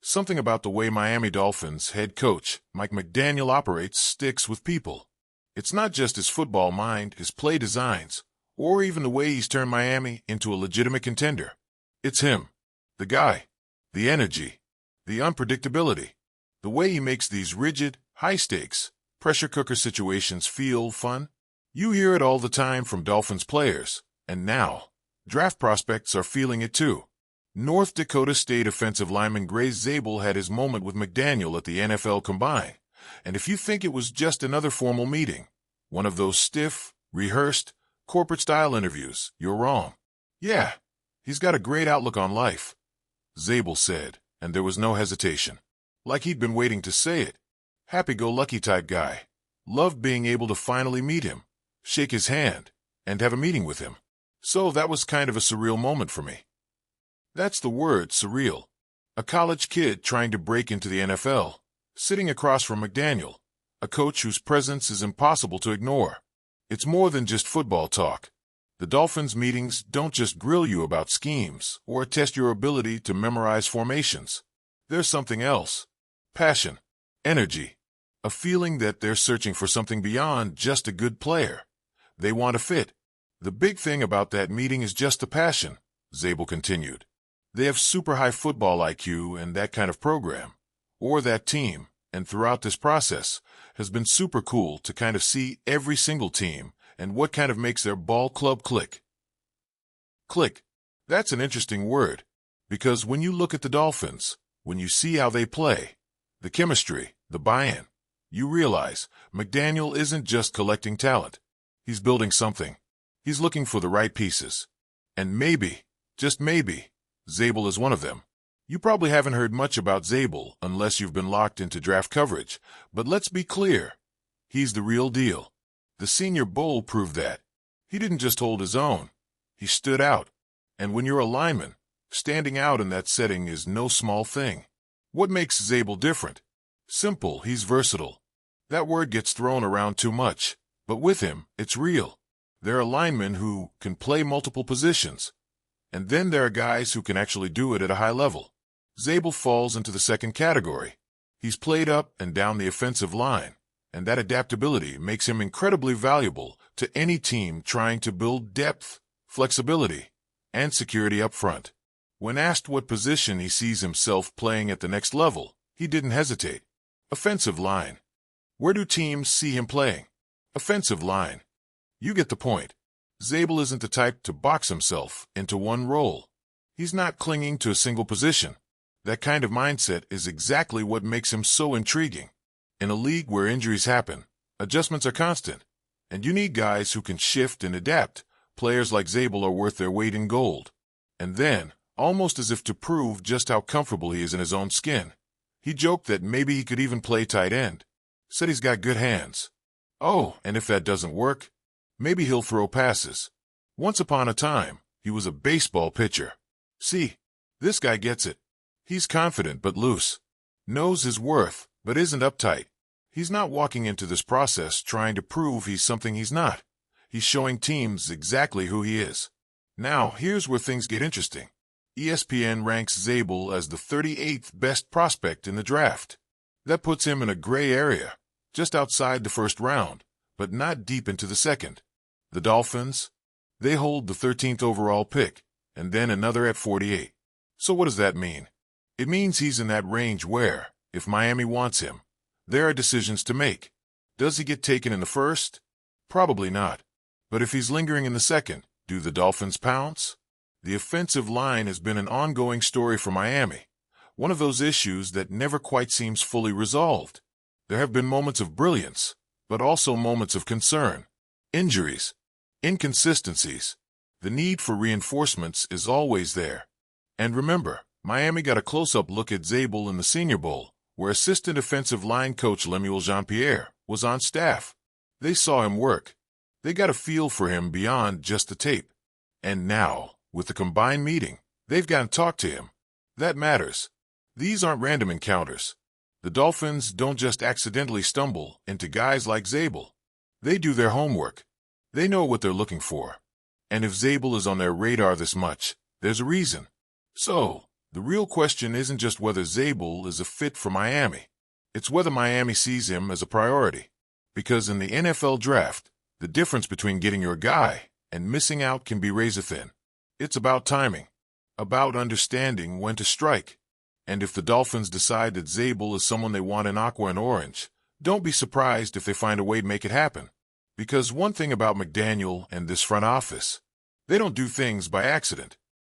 Something about the way Miami Dolphins head coach Mike McDaniel operates sticks with people. It's not just his football mind, his play designs, or even the way he's turned Miami into a legitimate contender. It's him, the guy, the energy, the unpredictability, the way he makes these rigid, high-stakes, pressure cooker situations feel fun. You hear it all the time from Dolphins players, and now, draft prospects are feeling it too. North Dakota State offensive lineman Grace Zabel had his moment with McDaniel at the NFL Combine, and if you think it was just another formal meeting, one of those stiff, rehearsed, corporate-style interviews, you're wrong. Yeah, he's got a great outlook on life, Zabel said, and there was no hesitation. Like he'd been waiting to say it. Happy-go-lucky type guy. Loved being able to finally meet him, shake his hand, and have a meeting with him. So that was kind of a surreal moment for me. That's the word, surreal. A college kid trying to break into the NFL, sitting across from McDaniel, a coach whose presence is impossible to ignore. It's more than just football talk. The Dolphins meetings don't just grill you about schemes or test your ability to memorize formations. There's something else. Passion, energy, a feeling that they're searching for something beyond just a good player. They want to fit. The big thing about that meeting is just the passion, Zabel continued. They have super high football IQ and that kind of program, or that team, and throughout this process, has been super cool to kind of see every single team and what kind of makes their ball club click. Click. That's an interesting word, because when you look at the Dolphins, when you see how they play, the chemistry, the buy-in, you realize McDaniel isn't just collecting talent. He's building something. He's looking for the right pieces. And maybe, just maybe, Zabel is one of them. You probably haven't heard much about Zabel unless you've been locked into draft coverage, but let's be clear. He's the real deal. The Senior Bowl proved that. He didn't just hold his own. He stood out. And when you're a lineman, standing out in that setting is no small thing. What makes Zabel different? Simple, he's versatile. That word gets thrown around too much, but with him, it's real. There are linemen who can play multiple positions. And then there are guys who can actually do it at a high level. Zabel falls into the second category. He's played up and down the offensive line, and that adaptability makes him incredibly valuable to any team trying to build depth, flexibility, and security up front. When asked what position he sees himself playing at the next level, he didn't hesitate. Offensive line. Where do teams see him playing? Offensive line. You get the point. Zabel isn't the type to box himself into one role. He's not clinging to a single position. That kind of mindset is exactly what makes him so intriguing. In a league where injuries happen, adjustments are constant, and you need guys who can shift and adapt. Players like Zabel are worth their weight in gold. And then, almost as if to prove just how comfortable he is in his own skin, he joked that maybe he could even play tight end. Said he's got good hands. Oh, and if that doesn't work, maybe he'll throw passes. Once upon a time, he was a baseball pitcher. See, this guy gets it. He's confident but loose. Knows his worth, but isn't uptight. He's not walking into this process trying to prove he's something he's not. He's showing teams exactly who he is. Now, here's where things get interesting. ESPN ranks Zabel as the 38th best prospect in the draft. That puts him in a gray area, just outside the first round, but not deep into the second. The Dolphins? They hold the 13th overall pick, and then another at 48. So what does that mean? It means he's in that range where, if Miami wants him, there are decisions to make. Does he get taken in the first? Probably not. But if he's lingering in the second, do the Dolphins pounce? The offensive line has been an ongoing story for Miami, one of those issues that never quite seems fully resolved. There have been moments of brilliance, but also moments of concern. Injuries, inconsistencies. The need for reinforcements is always there. And remember, Miami got a close-up look at Zabel in the Senior Bowl, where assistant offensive line coach Lemuel Jean-Pierre was on staff. They saw him work. They got a feel for him beyond just the tape. And now, with the combined meeting, they've gotten to talk to him. That matters. These aren't random encounters. The Dolphins don't just accidentally stumble into guys like Zabel. They do their homework. They know what they're looking for. And if Zabel is on their radar this much, there's a reason. So, The real question isn't just whether Zabel is a fit for Miami. It's whether Miami sees him as a priority. Because in the NFL draft, the difference between getting your guy and missing out can be razor thin. It's about timing, about understanding when to strike. And if the Dolphins decide that Zabel is someone they want in aqua and orange, don't be surprised if they find a way to make it happen. Because one thing about McDaniel and this front office, they don't do things by accident.